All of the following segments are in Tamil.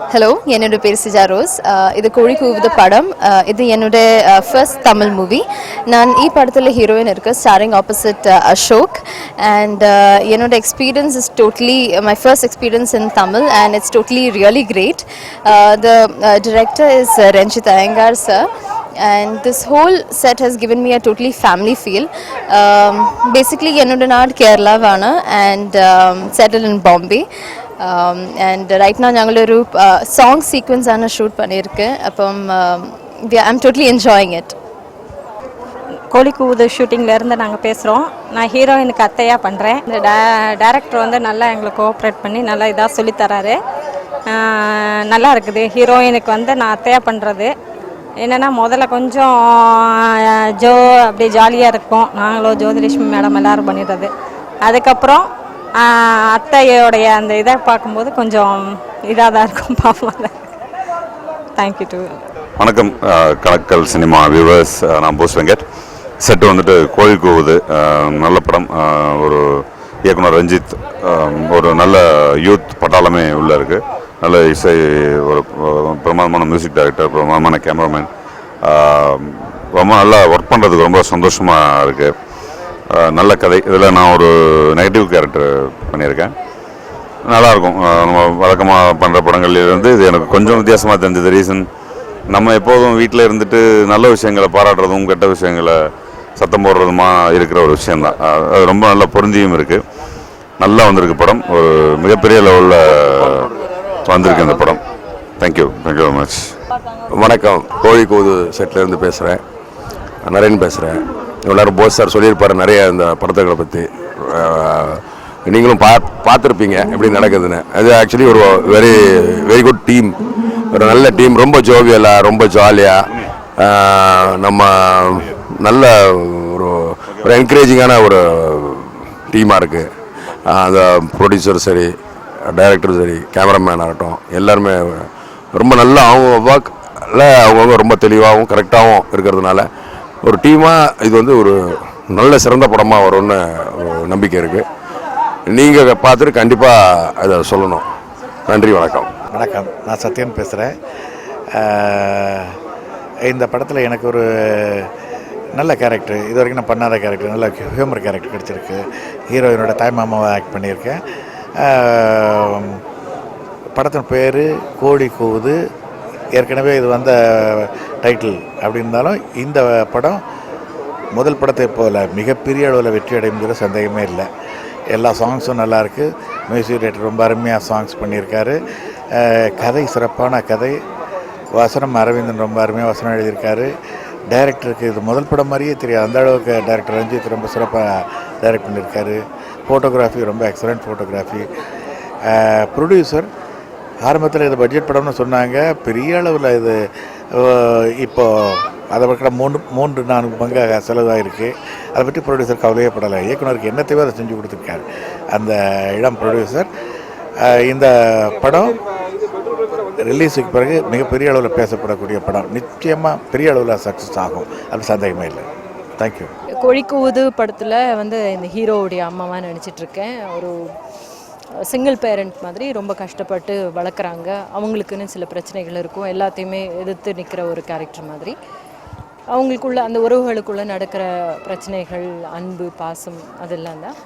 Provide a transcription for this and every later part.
Hello, என்னோட பேர் சிஜா ரோஸ். இது கோழி கூவுது படம். இது என்னோட ஃபர்ஸ்ட் தமிழ் மூவி. நான் படத்தில் ஹீரோயின் இருக்கு, ஸ்டாரிங் ஆப்போசிட் அசோக். அண்ட் என்னோட experience is totally my first experience in Tamil and it's totally really great. The director is Renjith Iyengar sir. And this whole set has given me a totally family feel. Basically என்னோட நாடு கேரளாவான and settled in Bombay. And right now ഞങ്ങളൊരു song sequence ആണ് ഷൂട്ട് பண்ணியிருக்கேன். അപ്പം I'm totally enjoying it. கோழி கூவுது ஷூட்டிங்லேருந்து நாங்கள் பேசுகிறோம். நான் ஹீரோயினுக்கு அத்தையாக பண்ணுறேன். இந்த டைரக்டர் வந்து நல்லா எங்களுக்கு கோஆப்ரேட் பண்ணி நல்லா இதாக சொல்லித்தராரு. நல்லா இருக்குது. ஹீரோயினுக்கு வந்து நான் அத்தையாக பண்ணுறது என்னென்னா முதல்ல கொஞ்சம் அப்படி ஜாலியாக இருக்கும். நாங்களும் ஜோதிலட்சுமி மேடம் எல்லோரும் பண்ணிடுறது. அதுக்கப்புறம் அத்தையோடைய அந்த இதை பார்க்கும்போது கொஞ்சம் இதாக தான் இருக்கும். பார்ப்போம். Thank you to. வணக்கம் கலக்கல் சினிமா வியூவர்ஸ். நான் போஸ் வெங்கட். செட்டு வந்துட்டு கோழி கூவுது நல்ல படம். ஒரு இயக்குனர் ரஞ்சித், ஒரு நல்ல யூத் பட்டாளமே உள்ளே இருக்குது. நல்ல இசை, ஒரு பிரமாதமான மியூசிக் டைரக்டர், பிரமாதமான கேமராமேன். ரொம்ப நல்லா ஒர்க் பண்ணுறதுக்கு ரொம்ப சந்தோஷமாக இருக்குது. நல்ல கதை. இதில் நான் ஒரு நெகட்டிவ் கேரக்டர் பண்ணியிருக்கேன். நல்லாயிருக்கும். நம்ம வழக்கமாக பண்ணுற படங்கள்லேருந்து இது எனக்கு கொஞ்சம் வித்தியாசமாக தெரிஞ்சது. ரீசன், நம்ம எப்போதும் வீட்டில் இருந்துட்டு நல்ல விஷயங்களை பாராட்டுறதும் கெட்ட விஷயங்களை சத்தம் போடுறதுமா இருக்கிற ஒரு விஷயந்தான். அது ரொம்ப நல்லா பொருந்தியும் இருக்குது. நல்லா வந்திருக்கு படம். ஒரு மிகப்பெரிய லெவலில் வந்திருக்கு இந்த படம். Thank you very much. வணக்கம். கோழி கூது செட்லேருந்து பேசுகிறேன். நரேன் பேசுகிறேன். எல்லோரும் போஸ் சார் சொல்லியிருப்பார் நிறைய இந்த படத்துக்களை பற்றி. நீங்களும் பார்த்துருப்பீங்க எப்படி நடக்குதுன்னு. அது ஆக்சுவலி ஒரு வெரி குட் டீம், ஒரு நல்ல டீம். ரொம்ப ஜோவியலாக, ரொம்ப ஜாலியாக, நம்ம நல்ல ஒரு என்கரேஜிங்கான ஒரு டீமாக இருக்குது. அந்த ப்ரொடியூசர் சரி, டைரக்டர் சரி, கேமராமேன் ஆகட்டும், எல்லாருமே ரொம்ப நல்லா அவங்க ஒர்க்கில் அவங்கவுங்க ரொம்ப தெளிவாகவும் கரெக்டாகவும் இருக்கிறதுனால ஒரு டீமாக இது வந்து ஒரு நல்ல சிறந்த படமாக வரும்னு ஒரு நம்பிக்கை இருக்குது. நீங்கள் பார்த்துட்டு கண்டிப்பாக அதை சொல்லணும். நன்றி. வணக்கம். வணக்கம். நான் சத்யன் பேசுகிறேன். இந்த படத்தில் எனக்கு ஒரு நல்ல கேரக்டர், இது வரைக்கும் நான் பண்ணாத கேரக்டர், நல்ல ஹியூமர் கேரக்டர் கிடச்சிருக்கு. ஹீரோயினோட தாய்மாமாவை ஆக்ட் பண்ணியிருக்கேன். படத்தின் பேர் கோழி கூவுது. ஏற்கனவே இது வந்த டைட்டில் அப்படி இருந்தாலும் இந்த படம் முதல் படத்தை போல் மிகப்பெரிய அளவில் வெற்றி அடைங்கிற சந்தேகமே இல்லை. எல்லா சாங்ஸும் நல்லாயிருக்கு. மியூசிக் டைரக்டர் ரொம்ப அருமையாக சாங்ஸ் பண்ணியிருக்காரு. கதை சிறப்பான கதை. வசனம் அரவிந்தன் ரொம்ப அருமையாக வசனம் எழுதியிருக்காரு. டைரக்டருக்கு இது முதல் படம் மாதிரியே தெரியாது, அந்த அளவுக்கு டைரக்டர் ரஞ்சித் ரொம்ப சிறப்பாக டைரக்ட் பண்ணியிருக்காரு. ஃபோட்டோகிராஃபி ரொம்ப எக்ஸலண்ட் ஃபோட்டோகிராஃபி. ப்ரொடியூசர் ஆரம்பத்தில் இது பட்ஜெட் படம்னு சொன்னாங்க. பெரிய அளவில் இது இப்போது அதை பக்கம் 3-4 பங்காக செலவாகிருக்கு. அதை பற்றி ப்ரொடியூசர் கவலையே படலை. இயக்குனருக்கு என்ன தேவை அதை செஞ்சு கொடுத்துருக்காரு அந்த இளம் ப்ரொடியூசர். இந்த படம் ரிலீஸுக்கு பிறகு மிகப்பெரிய அளவில் பேசப்படக்கூடிய படம். நிச்சயமாக பெரிய அளவில் சக்ஸஸ் ஆகும், அது சந்தேகமே இல்லை. தேங்க்யூ. கோழி கூவுது படத்தில் வந்து இந்த ஹீரோவுடைய அம்மாவாக நினச்சிட்ருக்கேன். ஒரு சிங்கிள் பேரண்ட் மாதிரி ரொம்ப கஷ்டப்பட்டு வளர்க்குறாங்க. அவங்களுக்குன்னு சில பிரச்சனைகள் இருக்கும், எல்லாத்தையுமே எதிர்த்து நிற்கிற ஒரு கேரக்டர் மாதிரி. அவங்களுக்குள்ள அந்த உறவுகளுக்குள்ளே நடக்கிற பிரச்சனைகள், அன்பு, பாசம், அதெல்லாம் தான்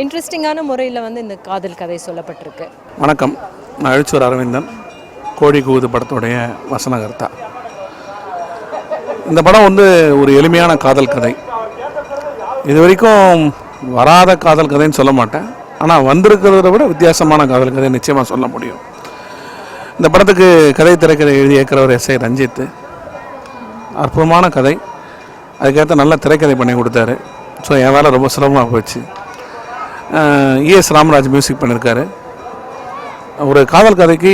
இன்ட்ரெஸ்டிங்கான முறையில் வந்து இந்த காதல் கதை சொல்லப்பட்டிருக்கு. வணக்கம். நான் எழுச்சூர் அரவிந்தன், கோழி கூவுது படத்துடைய வசனகர்த்தா. இந்த படம் வந்து ஒரு எளிமையான காதல் கதை. இது வரைக்கும் வராத காதல் கதைன்னு சொல்ல மாட்டேன், ஆனால் வந்திருக்கிறத விட வித்தியாசமான காதல் கதை நிச்சயமாக சொல்ல முடியும். இந்த படத்துக்கு கதை திரைக்கதை எழுதி இயக்குறவர் எஸ்.ஏ. ரஞ்சித். அற்புதமான கதை, அதுக்கேற்ற நல்ல திரைக்கதை பண்ணி கொடுத்தாரு. ஸோ என் வேலை ரொம்ப சுலபமாக போச்சு. இஎஸ் ராமராஜ் மியூசிக் பண்ணியிருக்காரு. ஒரு காதல் கதைக்கு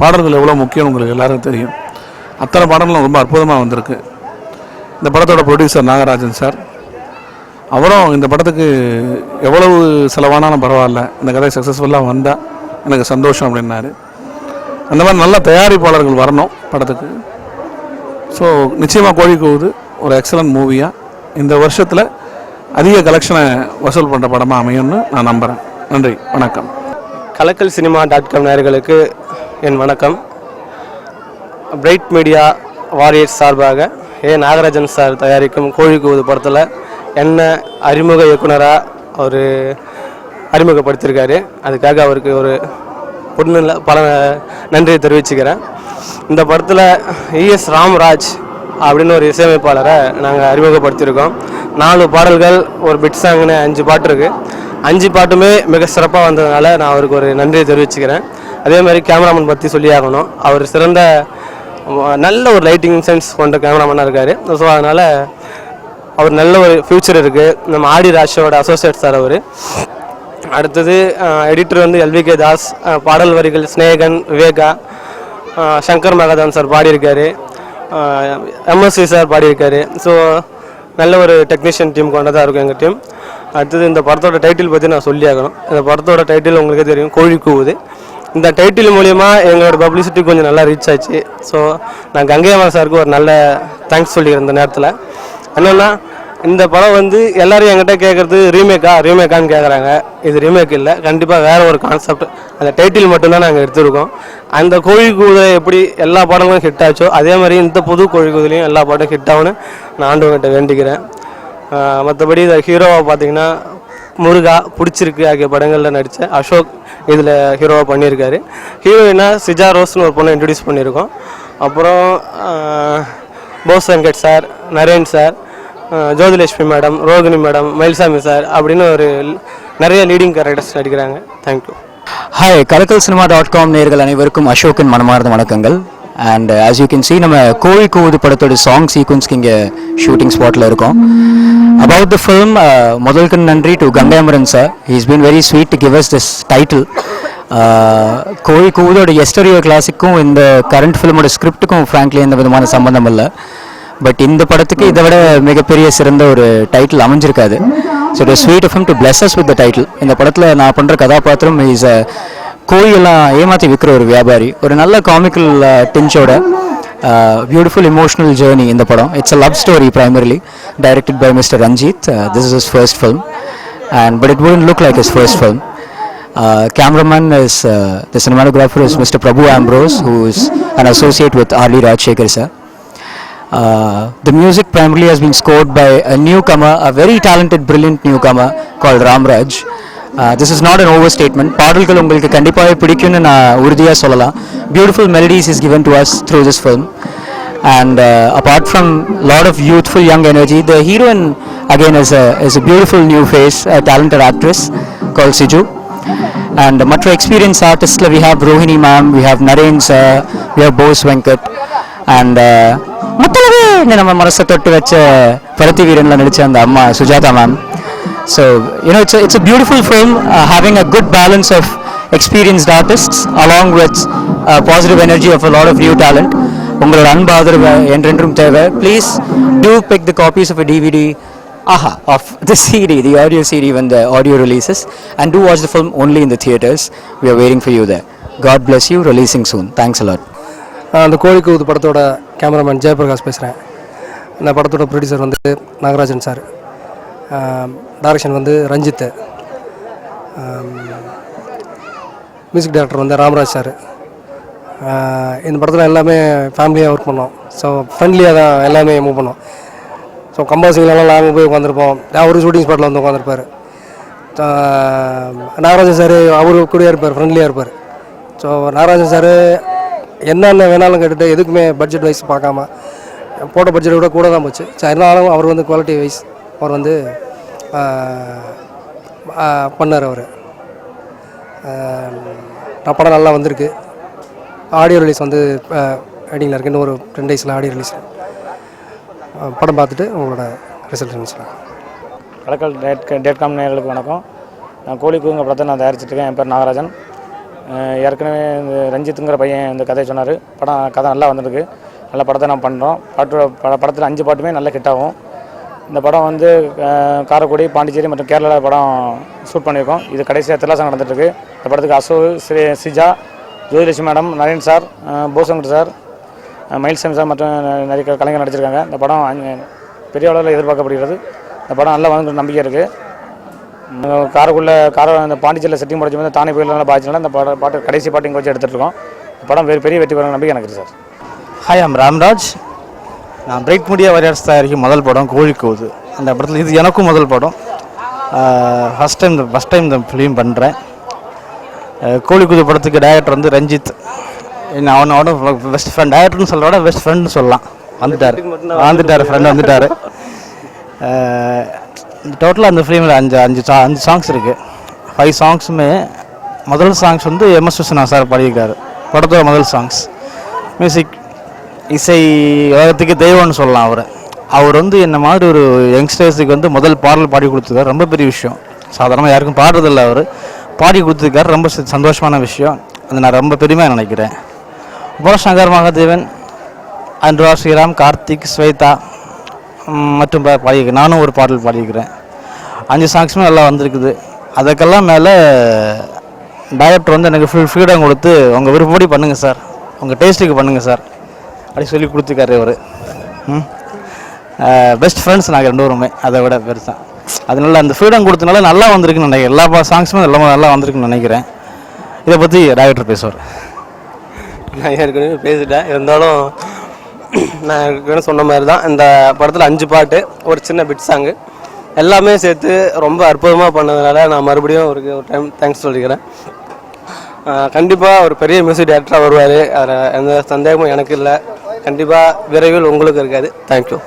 பாடல்கள் எவ்வளோ முக்கியம் உங்களுக்கு எல்லாருக்கும் தெரியும். அத்தனை பாடல்களும் ரொம்ப அற்புதமாக வந்திருக்கு. இந்த படத்தோட ப்ரொடியூசர் நாகராஜன் சார், அவரும் இந்த படத்துக்கு எவ்வளவு செலவானாலும் பரவாயில்ல, இந்த கதை சக்ஸஸ்ஃபுல்லாக வந்தால் எனக்கு சந்தோஷம் அப்படின்னாரு. அந்த மாதிரி நல்ல தயாரிப்பாளர்கள் வரணும் படத்துக்கு. ஸோ நிச்சயமாக கோழி கூவுது ஒரு எக்ஸலண்ட் மூவியாக இந்த வருஷத்தில் அதிக கலெக்ஷனை வசூல் பண்ணுற படமாக அமையும்னு நான் நம்புகிறேன். நன்றி. வணக்கம். கலக்கல் சினிமா .com நேயர்களுக்கு என் வணக்கம். பிரைட் மீடியா வாரியர்ஸ் சார்பாக நாகராஜன் சார் தயாரிக்கும் கோழி கூவுது படத்தில் என்ன அறிமுக இயக்குனராக அவர் அறிமுகப்படுத்தியிருக்காரு. அதுக்காக அவருக்கு ஒரு பொண்ணு பல நன்றியை தெரிவிச்சுக்கிறேன். இந்த படத்தில் ES ராம்ராஜ் அப்படின்னு ஒரு இசையமைப்பாளரை நாங்கள் அறிமுகப்படுத்தியிருக்கோம். 4 பாடல்கள், ஒரு பிட் சாங்னு 5 பாட்டு இருக்குது. 5 பாட்டுமே மிக சிறப்பாக வந்ததுனால நான் அவருக்கு ஒரு நன்றியை தெரிவிச்சுக்கிறேன். அதே மாதிரி கேமராமேன் பற்றி சொல்லி ஆகணும். அவர் சிறந்த நல்ல ஒரு லைட்டிங் சென்ஸ் கொண்ட கேமராமேனாக இருக்கார். ஸோ அதனால் அவர் நல்ல ஒரு ஃப்யூச்சர் இருக்குது. நம்ம ஆடி ராஷோட அசோசியேட் சார் அவர். அடுத்தது எடிட்டர் வந்து LVK தாஸ். பாடல் வரிகள் ஸ்நேகன், விவேகா, சங்கர் மகாதேவன் சார் பாடியிருக்காரு. MSC சார் பாடியிருக்காரு. ஸோ நல்ல ஒரு டெக்னீஷியன் டீம் கொண்டதாக இருக்கும் எங்கள் டீம். அடுத்தது இந்த படத்தோட டைட்டில் பற்றி நான் சொல்லி ஆகணும். இந்த படத்தோட டைட்டில் உங்களுக்கே தெரியும், கோழி கூவுது. இந்த டைட்டில் மூலிமா எங்களோட பப்ளிசிட்டி கொஞ்சம் நல்லா ரீச் ஆச்சு. ஸோ நான் கங்கை அமரன் சாருக்கு ஒரு நல்ல தேங்க்ஸ் சொல்லிக்கிறேன். இந்த நேரத்தில் என்னென்னா, இந்த படம் வந்து எல்லோரும் என்கிட்ட கேட்குறது ரீமேக்கான்னு கேட்குறாங்க. இது ரீமேக் இல்லை, கண்டிப்பாக வேறு ஒரு கான்செப்ட். அந்த டைட்டில் மட்டும்தான் நாங்கள் எடுத்துருக்கோம். அந்த கோழி கூதை எப்படி எல்லா பாடங்களும் ஹிட் ஆச்சோ அதே மாதிரி இந்த புது கோழி கூதுலையும் எல்லா பாட்டும் ஹிட் ஆகும்னு நான் ஆண்டவங்கிட்ட வேண்டிக்கிறேன். மற்றபடி இந்த ஹீரோவை பார்த்தீங்கன்னா முருகா, பிடிச்சிருக்கு ஆகிய படங்களில் நடித்த அசோக் இதில் ஹீரோவாக பண்ணியிருக்காரு. ஹீரோயினாக சிஜா ரோஸ்னு ஒரு பொண்ணை இன்ட்ரடியூஸ் பண்ணியிருக்கோம். அப்புறம் Bose Venkat sir, Naren sir, Jothilakshmi madam, Rohini madam, Mayilsamy sir அப்படின்னு ஒரு நிறைய லீடிங் கேரக்டர்ஸ் நடிக்கிறாங்க. தேங்க்யூ. ஹாய், கலக்கல்சினிமா.com நேயர்கள் அனைவருக்கும் அசோக்கின் மனமார்ந்த வணக்கங்கள். And as you can see நம்ம கோழி கூவுது படத்தோட சாங் சீக்வன்ஸ்க்கு இங்கே ஷூட்டிங் ஸ்பாட்டில் இருக்கோம். அபவுட் த ஃபில்ம், முதலுக்கு நன்றி to Gangai Amaran sir. He is been very sweet to give us this title. கோழி கூவுதோட எஸ்டரியோ கிளாசிக்கும் இந்த கரண்ட் ஃபிலிமோட ஸ்கிரிப்டுக்கும் ஃப்ராங்க்லி எந்த விதமான சம்பந்தம் இல்லை. பட் இந்த படத்துக்கு இதை விட மிகப்பெரிய சிறந்த ஒரு டைட்டில் அமைஞ்சிருக்காது. So it sweet of him to bless us with the title. இந்த படத்தில் நான் பண்ணுற கதாபாத்திரம் இஸ் கோழியெல்லாம் ஏமாற்றி விற்கிற ஒரு வியாபாரி. ஒரு நல்ல காமிக்கல் டிஞ்சோட பியூட்டிஃபுல் இமோஷனல் ஜேர்னி இந்த படம். It's a love story primarily directed by Mr. Ranjit. This is his first film, but it wouldn't look like his first film. Cameraman is the cinematographer is Mr. Prabhu Ambrose, who is an associate with R.D. Rajshekhar sir. The music primarily has been scored by a newcomer, a very talented, brilliant newcomer called Ramraj. This is not an overstatement. பாடல்கள் உங்களுக்கு கண்டிப்பாக பிடிக்கும்னு நான் உறுதியாக சொல்லலாம். Beautiful melodies is given to us through this film. And apart from lot of youthful young energy, the heroine again is a beautiful new face, a talented actress called Siju. And மற்ற experience ஆர்டிஸ்டில் we have Rohini ma'am, we have Naren sir, we have Bose Venkat. And மொத்தவே நம்ம மனசை தொட்டு வச்ச பருத்தி வீரனில் நடித்த அந்த அம்மா Sujatha ma'am. So it's a beautiful film, having a good balance of experienced artists along with positive energy of a lot of new talent. உங்களோட அன்பு ஆதரவு என்றென்றும் தேவை. Please do pick the copies of a DVD of the CD, the audio CD when the audio releases, and do watch the film only in the theaters. We are waiting for you there. God bless you. Releasing soon. Thanks a lot. அந்த கோழி கூவுது படத்தோட கேமராமேன் ஜெயபிரகாஷ் பேசுகிறேன். இந்த படத்தோட ப்ரொடியூசர் வந்து நாகராஜன் சார். டைரக்ஷன் வந்து ரஞ்சித். மியூசிக் டைரக்டர் வந்து ராம்ராஜ் சார். இந்த படத்தில் எல்லாமே ஃபேமிலியாக ஒர்க் பண்ணோம். ஸோ ஃப்ரெண்ட்லியாக தான் எல்லாமே மூவ் பண்ணோம். ஸோ கம்பாசிங்லாம் நாங்கள் போய் உட்காந்துருப்போம். ஒரு ஷூட்டிங் ஸ்பாட்டில் வந்து உட்காந்துருப்பார். நாகராஜன் சார் அவர் கூடயே இருப்பார், ஃப்ரெண்ட்லியாக இருப்பார். ஸோ நாகராஜன் சார் என்னென்ன வேணாலும் கேட்டுட்டு எதுக்குமே பட்ஜெட் வைஸ் பார்க்காம போட்ட பட்ஜெட்டை விட கூட தான் போச்சு. ஸோ இருந்தாலும் அவர் வந்து குவாலிட்டி வைஸ் அவர் வந்து பண்ணார். அவர் படம் நல்லா வந்திருக்கு. ஆடியோ ரிலீஸ் வந்து வெயிட்டிங்கில் இருக்குது. இன்னும் ஒரு 10 daysல ஆடியோ ரிலீஸ். படம் பார்த்துட்டு உங்களோட ரிசல்ட் இருந்துச்சுலாம். கலக்கல்.com நேயர்களுக்கு வணக்கம். நான் கோழி கூவுங்க படத்தை நான் தயாரிச்சிட்ருக்கேன். என் பேர் நாகராஜன். ஏற்கனவே இந்த ரஞ்சித்துங்கிற பையன் இந்த கதையை சொன்னார். கதை நல்லா வந்திருக்கு. நல்ல படத்தை நான் பண்ணுறோம். படத்தில் 5 பாட்டுமே நல்ல ஹிட் ஆகும். இந்த படம் வந்து காரைக்குடி, பாண்டிச்சேரி மற்றும் கேரளாவில் படம் ஷூட் பண்ணியிருக்கோம். இது கடைசியாக தில்லாசம் நடந்துகிட்ருக்கு. இந்த படத்துக்கு அசோக், சிஜா, ஜோதிலட்சுமி மேடம், நரேன் சார், போசங்கட் சார், மயில்சாமி சார் மற்றும் நிறைய கலைஞர் நடிச்சிருக்காங்க. இந்த படம் பெரிய அளவில் எதிர்பார்க்கப்படுகிறது. இந்த படம் நல்லா வந்து நம்பிக்கை இருக்குது. இந்த பாண்டிச்சேரியில் செட்டிங் முடிச்சு வந்து தானே புயல் நல்லா பாதிச்சனால இந்த கடைசி பாட்டு இங்கே வச்சு எடுத்துகிட்டு இருக்கோம். இந்த படம் பெரிய வெற்றி பெற நம்பிக்கை எனக்கு சார். Hi I'm Ramraj. நான் பிரைட் மீடியா வாரியர்ஸ் தயாரிக்கும் முதல் படம் கோழிக்கூது. அந்த படத்தில் இது எனக்கும் முதல் படம். ஃபஸ்ட் டைம் இந்த ஃபிலிம் பண்ணுறேன். கோழிக்கூது படத்துக்கு டைரக்டர் வந்து ரஞ்சித். அவனோட பெஸ்ட் ஃப்ரெண்ட், டைரக்டர்னு சொல்கிறோட பெஸ்ட் ஃப்ரெண்ட்னு சொல்லலாம். வந்துட்டார் ஃப்ரெண்ட் வந்துட்டார். டோட்டலாக அந்த ஃபிலிமில் அஞ்சு சாங்ஸ் இருக்குது. 5 சாங்ஸுமே முதல் சாங்ஸ் வந்து MS விஸ்வநாத் சார் பாடியிருக்காரு. படத்தோட முதல் சாங்ஸ் மியூசிக் இசை உலகத்துக்கு தெய்வம்னு சொல்லலாம். அவர் வந்து என்ன மாதிரி ஒரு யங்ஸ்டர்ஸுக்கு வந்து முதல் பாடல் பாடி கொடுத்துருக்காரு. ரொம்ப பெரிய விஷயம். சாதாரணமாக யாருக்கும் பாடுறதில்லை. அவர் பாடி கொடுத்துருக்காரு. ரொம்ப சந்தோஷமான விஷயம். அது நான் ரொம்ப பெருமையாக நினைக்கிறேன். அப்புறம் சங்கர் மகாதேவன், அன்வா ஸ்ரீராம், கார்த்திக், ஸ்வேதா மற்றும் பாடியிருக்கேன். நானும் ஒரு பாடல் பாடியிருக்கிறேன். 5 சாங்ஸுமே நல்லா வந்திருக்குது. அதுக்கெல்லாம் மேலே டைரக்டர் வந்து எனக்கு ஃபுல் ஃப்ரீடம் கொடுத்து உங்கள் விருப்பப்படி பண்ணுங்கள் சார், உங்கள் டேஸ்ட்டுக்கு பண்ணுங்கள் சார் அப்படி சொல்லி கொடுத்துருக்காரு. அவர் பெஸ்ட் ஃப்ரெண்ட்ஸ் நாங்கள் 2 பேருமே. அதை விட பெருசாக அதனால அந்த ஃப்ரீடம் கொடுத்தனால நல்லா வந்திருக்குன்னு நினைக்கிறேன். எல்லா சாங்ஸுமே நல்லா வந்திருக்குன்னு நினைக்கிறேன். இதை பற்றி டைரக்டர் பேசுவார். நான் ஏற்கனவே பேசிட்டேன். இருந்தாலும் நான் ஏற்கனவே சொன்ன மாதிரி தான் இந்த படத்தில் 5 பாட்டு, ஒரு சின்ன பிட் சாங்கு எல்லாமே சேர்த்து ரொம்ப அற்புதமாக பண்ணதுனால நான் மறுபடியும் அவருக்கு ஒரு டைம் தேங்க்ஸ் சொல்லிக்கிறேன். கண்டிப்பாக ஒரு பெரிய மியூசிக் டைரக்டராக வருவார். அதில் எந்த சந்தேகமும் எனக்கு இல்லை. கண்டிப்பாக விரைவில் உங்களுக்கு இருக்காது. தேங்க்யூ.